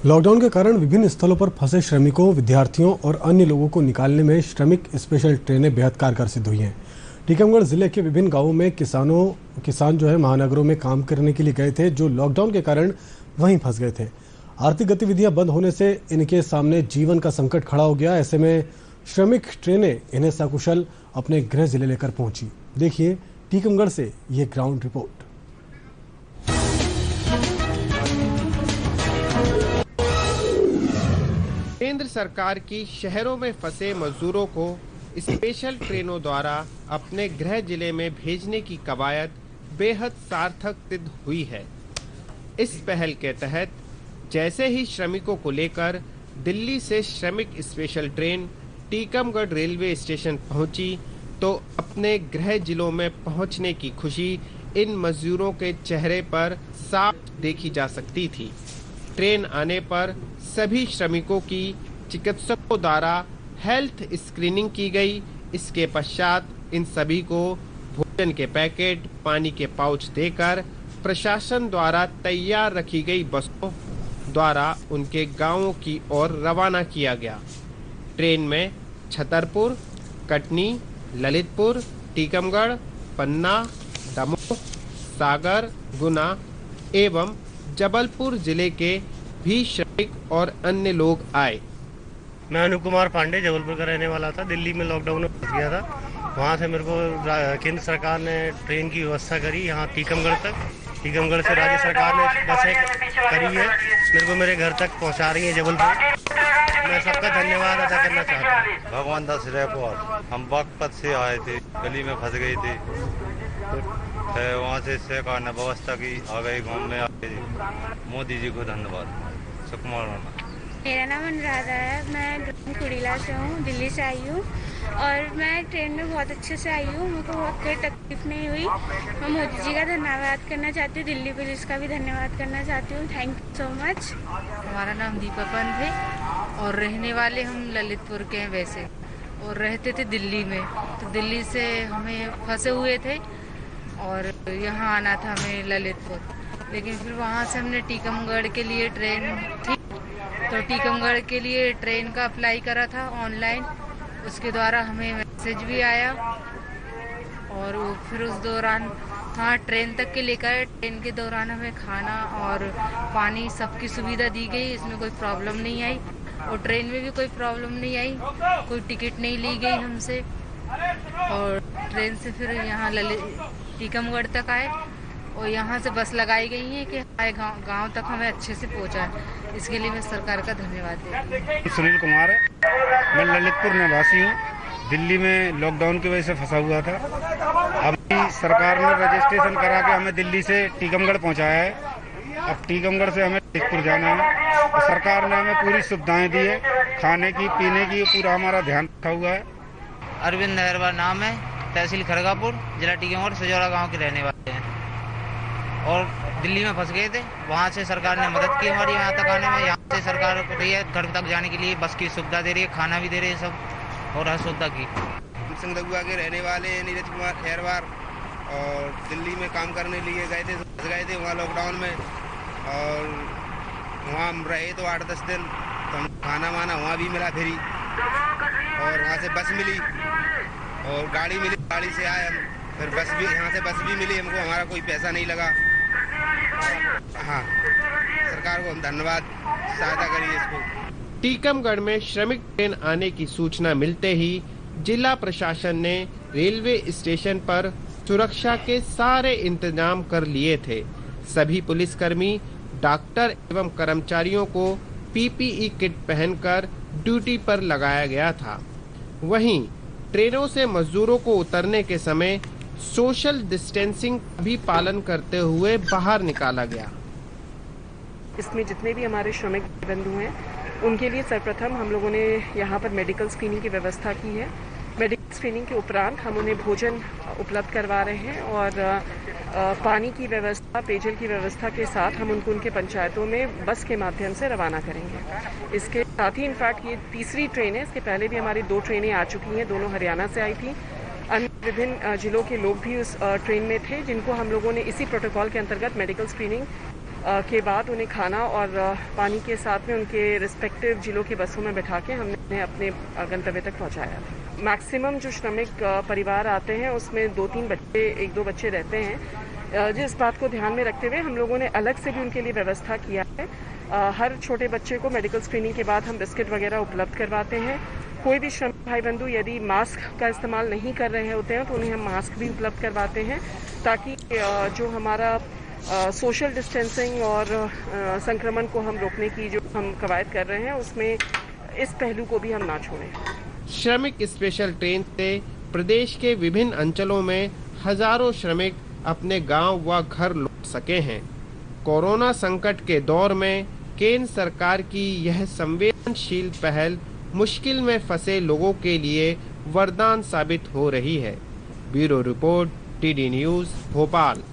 Lockdown के कारण विभिन्न स्थलों पर फंसे श्रमिकों, विद्यार्थियों और अन्य लोगों को निकालने में श्रमिक स्पेशल ट्रेनें बेहद कारगर सिद्ध हुई हैं। टीकमगढ़ जिले के विभिन्न गांवों में किसान महानगरों में काम करने के लिए गए थे, जो लॉकडाउन के कारण वहीं फंस गए थे। आर्थिक गतिविधियां बंद होने से इनके सामने जीवन का संकट खड़ा हो गया। ऐसे में श्रमिक ट्रेनें इन्हें सकुशल अपने गृह जिले लेकर पहुंची। देखिए टीकमगढ़ से ये ग्राउंड रिपोर्ट। केंद्र सरकार की शहरों में फंसे मजदूरों को स्पेशल ट्रेनों द्वारा अपने गृह जिले में भेजने की कवायद बेहद सार्थक सिद्ध हुई है। इस पहल के तहत जैसे ही श्रमिकों को लेकर दिल्ली से श्रमिक special train Tikamgarh railway station पहुंची, तो अपने गृह जिलों में पहुंचने की खुशी इन मजदूरों के चेहरे पर साफ देखी जा सकती थी। ट्रेन आने पर सभी श्रमिकों की चिकित्सकों द्वारा हेल्थ स्क्रीनिंग की गई। इसके पश्चात इन सभी को भोजन के पैकेट, पानी के पाउच देकर प्रशासन द्वारा तैयार रखी गई बसों द्वारा उनके गांवों की ओर रवाना किया गया। ट्रेन में छतरपुर, कटनी, ललितपुर, टीकमगढ़, पन्ना, दमोह, सागर, गुना एवं जबलपुर जिले के भी श्रमिक और अन्य लोग आए। मैं अनु कुमार पांडे जबलपुर का रहने वाला था। दिल्ली में लॉकडाउन में फंस गया था। वहाँ से मेरे को केंद्र सरकार ने ट्रेन की व्यवस्था करी यहाँ टीकमगढ़ तक। टीकमगढ़ से राज्य सरकार ने बसें करी है, मेरे को मेरे घर तक पहुँचा रही है जबलपुर। मैं सबका धन्यवाद अदा करना चाहता हूँ। भगवान दास रेपौर, हम बागपत से आए थे, गली में फंस गई थी, वहाँ से सरकार ने व्यवस्था की, आ गए गाँव में। मोदी जी को धन्यवाद। सुकुमार मेरा नाम अनुराधा है, मैं कुड़ीला से हूँ, दिल्ली से आई हूँ और मैं ट्रेन में बहुत अच्छे से आई हूँ। मुझको बहुत कोई तकलीफ नहीं हुई। मैं मोदी जी का धन्यवाद करना चाहती हूँ, दिल्ली पुलिस का भी धन्यवाद करना चाहती हूँ। Thank you so much. हमारा नाम दीपा पंत है और रहने वाले हम ललितपुर के हैं वैसे, और रहते थे दिल्ली में। तो दिल्ली से हमें फंसे हुए थे और यहाँ आना था हमें ललितपुर, लेकिन फिर वहाँ से हमने टीकमगढ़ के लिए ट्रेन थी, तो टीकमगढ़ के लिए ट्रेन का अप्लाई करा था ऑनलाइन। उसके द्वारा हमें मैसेज भी आया और फिर उस दौरान हाँ ट्रेन तक के लेकर ट्रेन के दौरान हमें खाना और पानी सबकी सुविधा दी गई। इसमें कोई प्रॉब्लम नहीं आई और ट्रेन में भी कोई प्रॉब्लम नहीं आई। कोई टिकट नहीं ली गई हमसे और ट्रेन से फिर यहाँ टीकमगढ़ तक आए और यहाँ से बस लगाई गई है कि हमारे गांव तक हमें अच्छे से पहुँचाए। इसके लिए मैं सरकार का धन्यवाद देती हूँ। सुनील कुमार है, मैं ललितपुर निवासी हूँ। दिल्ली में लॉकडाउन की वजह से फंसा हुआ था। अभी सरकार ने रजिस्ट्रेशन करा के हमें दिल्ली से टीकमगढ़ पहुँचाया है। अब टीकमगढ़ से हमें ललितपुर जाना है और सरकार ने हमें पूरी सुविधाएं दी है, खाने की, पीने की, पूरा हमारा ध्यान रखा हुआ है। अरविंद नहरवा नाम है, तहसील खड़गापुर, जिला टीकमगढ़, सजौरा गाँव के रहने वाले हैं और दिल्ली में फंस गए थे। वहाँ से सरकार ने मदद की हमारी यहाँ तक आने में। यहाँ से सरकार को रही है घर तक जाने के लिए बस की सुविधा दे रही है, खाना भी दे रही है सब और हर सुविधा की। सिंगदुआ के रहने वाले नीरज कुमार खैरवार और दिल्ली में काम करने लिए गए थे, फंस गए थे वहाँ लॉकडाउन में और वहाँ हम रहे तो 8-10 दिन। तो हम खाना वाना वहाँ भी मिला फ्री और वहाँ से बस मिली और गाड़ी मिली, गाड़ी से आए हम। फिर बस भी यहाँ से बस भी मिली हमको, हमारा कोई पैसा नहीं लगा। हाँ, सरकार को हम धन्यवाद, सहायता करिए इसको। टीकमगढ़ में श्रमिक ट्रेन आने की सूचना मिलते ही जिला प्रशासन ने रेलवे स्टेशन पर सुरक्षा के सारे इंतजाम कर लिए थे। सभी पुलिसकर्मी, डॉक्टर एवं कर्मचारियों को पीपीई किट पहनकर ड्यूटी पर लगाया गया था। वहीं ट्रेनों से मजदूरों को उतरने के समय सोशल डिस्टेंसिंग भी पालन करते हुए बाहर निकाला गया। इसमें जितने भी हमारे श्रमिक बंधु हैं उनके लिए सर्वप्रथम हम लोगों ने यहाँ पर मेडिकल स्क्रीनिंग की व्यवस्था की है। मेडिकल स्क्रीनिंग के उपरांत हम उन्हें भोजन उपलब्ध करवा रहे हैं और पानी की व्यवस्था, पेयजल की व्यवस्था के साथ हम उनको उनके पंचायतों में बस के माध्यम से रवाना करेंगे। इसके साथ ही इनफैक्ट ये तीसरी ट्रेन है। इसके पहले भी हमारी 2 ट्रेनें आ चुकी हैं, दोनों हरियाणा से आई थी। अन्य विभिन्न जिलों के लोग भी उस ट्रेन में थे, जिनको हम लोगों ने इसी प्रोटोकॉल के अंतर्गत मेडिकल स्क्रीनिंग के बाद उन्हें खाना और पानी के साथ में उनके रिस्पेक्टिव जिलों की बसों में बैठा के हमने उन्हें अपने गंतव्य तक पहुंचाया था। मैक्सिमम जो श्रमिक परिवार आते हैं उसमें 2-3 बच्चे 1-2 बच्चे रहते हैं। जिस बात को ध्यान में रखते हुए हम लोगों ने अलग से भी उनके लिए व्यवस्था किया है। हर छोटे बच्चे को मेडिकल स्क्रीनिंग के बाद हम बिस्किट वगैरह उपलब्ध करवाते हैं। कोई भी श्रमिक भाई बंधु यदि मास्क का इस्तेमाल नहीं कर रहे होते हैं तो उन्हें हम मास्क भी उपलब्ध करवाते हैं, ताकि जो हमारा सोशल डिस्टेंसिंग और संक्रमण को हम रोकने की जो हम कवायद कर रहे हैं उसमें इस पहलू को भी हम ना छोड़ें। श्रमिक स्पेशल ट्रेन से प्रदेश के विभिन्न अंचलों में हजारों श्रमिक अपने गांव व घर लौट सके हैं। कोरोना संकट के दौर में केंद्र सरकार की यह संवेदनशील पहल मुश्किल में फंसे लोगों के लिए वरदान साबित हो रही है। Bureau report, TD news, Bhopal.